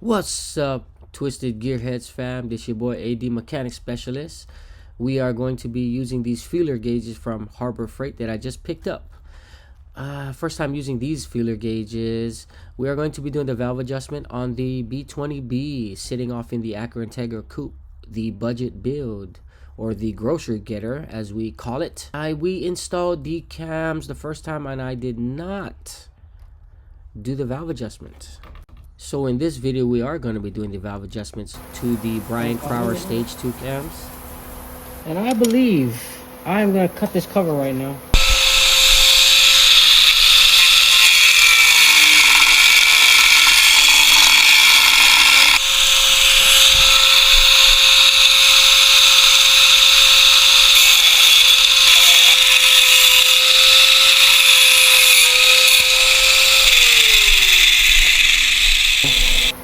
What's up, Twisted Gearheads fam? This your boy AD Mechanic Specialist. We are going to be using these feeler gauges from Harbor Freight that I just picked up. First time using these feeler gauges. We are going to be doing the valve adjustment on the B20B sitting off in the Acura Integra coupe, the budget build, or the grocery getter as we call it. We installed the cams the first time and I did not do the valve adjustment. So in this video, we are going to be doing the valve adjustments to the Brian Crowder Stage 2 cams. And I believe I'm going to cut this cover right now.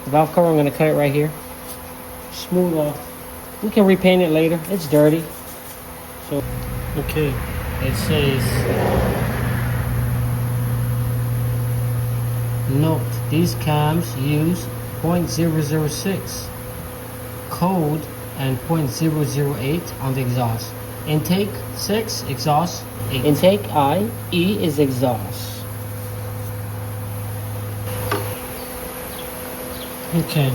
The valve cover, I'm going to cut it right here. Smooth off. We can repaint it later. It's dirty. So, okay. It says, note, these cams use 0.006 code and 0.008 on the exhaust. Intake 6, exhaust 8. Intake I, E is exhaust. Okay,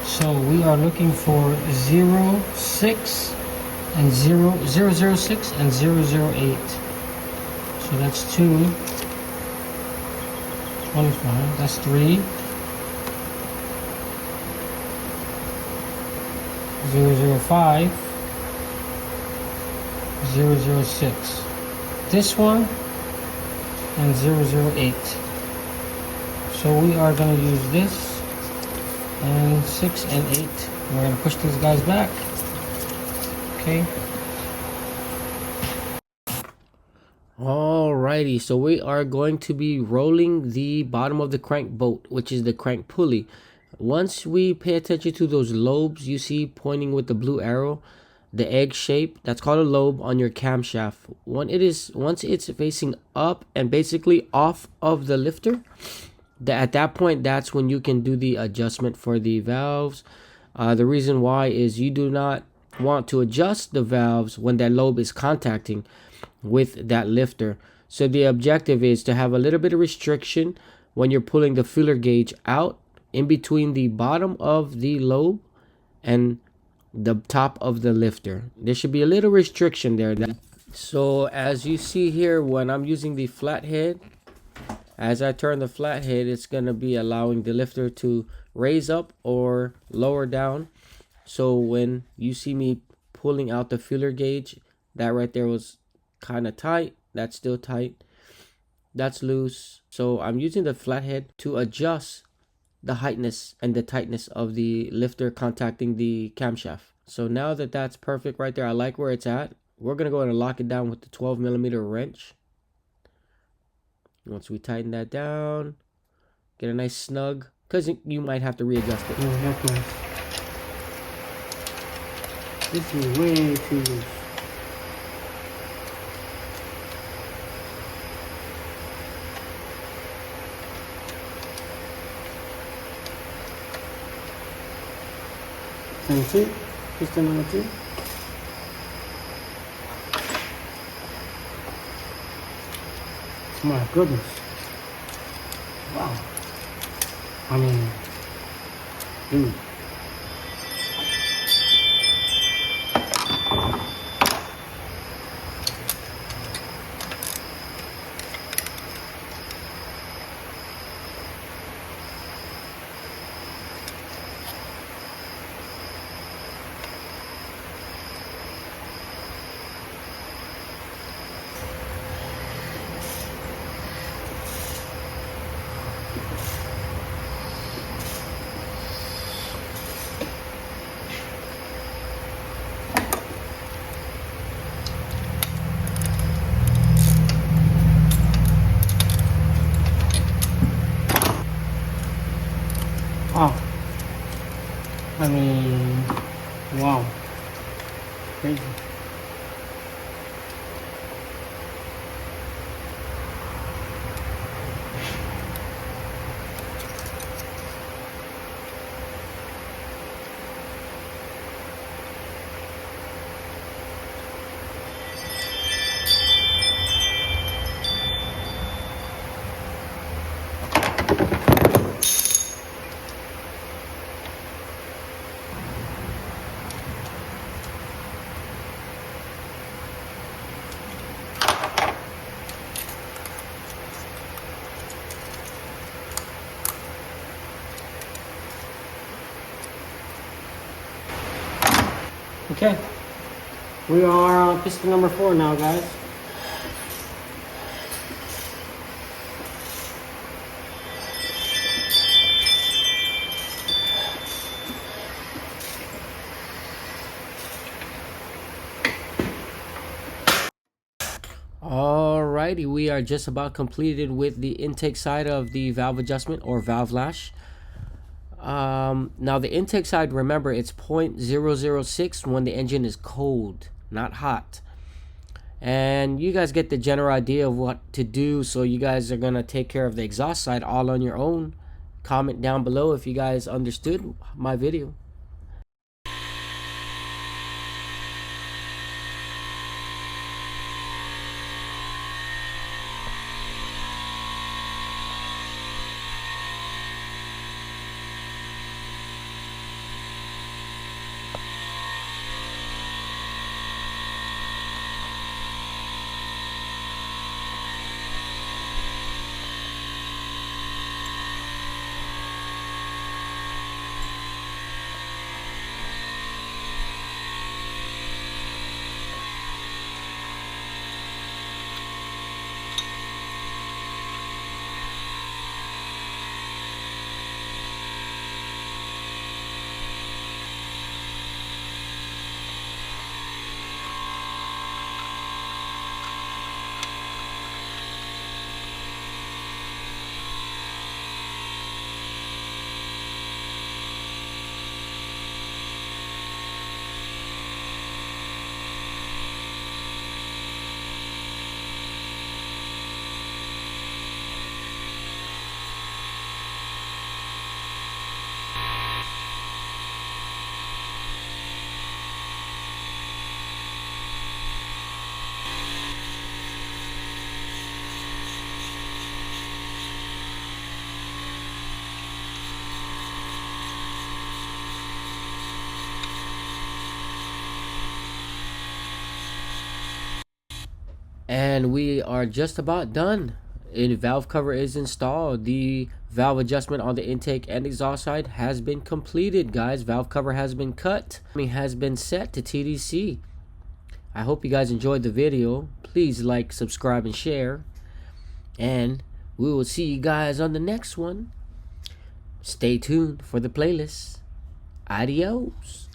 so we are looking for 06 and 006 and 008. So that's 2, 25, that's 3, 005, 006. This one and 008. So we are going to use this and 6 and 8. We're going to push these guys back. Okay. Alrighty, so we are going to be rolling the bottom of the crank bolt, which is the crank pulley. Once we pay attention to those lobes you see pointing with the blue arrow, the egg shape, that's called a lobe on your camshaft. Once it's facing up and basically off of the lifter, at that point, that's when you can do the adjustment for the valves. The reason why is you do not want to adjust the valves when that lobe is contacting with that lifter. So the objective is to have a little bit of restriction when you're pulling the feeler gauge out in between the bottom of the lobe and the top of the lifter. There should be a little restriction there. So as you see here, when I'm using the flathead, as I turn the flathead, it's going to be allowing the lifter to raise up or lower down. So when you see me pulling out the feeler gauge, that right there was kind of tight. That's still tight. That's loose. So I'm using the flathead to adjust the heightness and the tightness of the lifter contacting the camshaft. So now that that's perfect right there, I like where it's at. We're going to go ahead and lock it down with the 12mm wrench. Once we tighten that down, get a nice snug, because you might have to readjust it. Definitely. This is way too loose. Number 2, piston number 2. My goodness. Wow. I mean, dude. Oh, I mean, wow, crazy. Okay, we are on piston number 4 now, guys. Alrighty, we are just about completed with the intake side of the valve adjustment or valve lash. Now the intake side, remember, it's 0.006 when the engine is cold, not hot. And you guys get the general idea of what to do, so you guys are gonna take care of the exhaust side all on your own. Comment down below if you guys understood my video. And we are just about done. A valve cover is installed. The valve adjustment on the intake and exhaust side has been completed, guys. Valve cover has been cut. It has been set to TDC. I hope you guys enjoyed the video. Please like, subscribe, and share. And we will see you guys on the next one. Stay tuned for the playlist. Adios.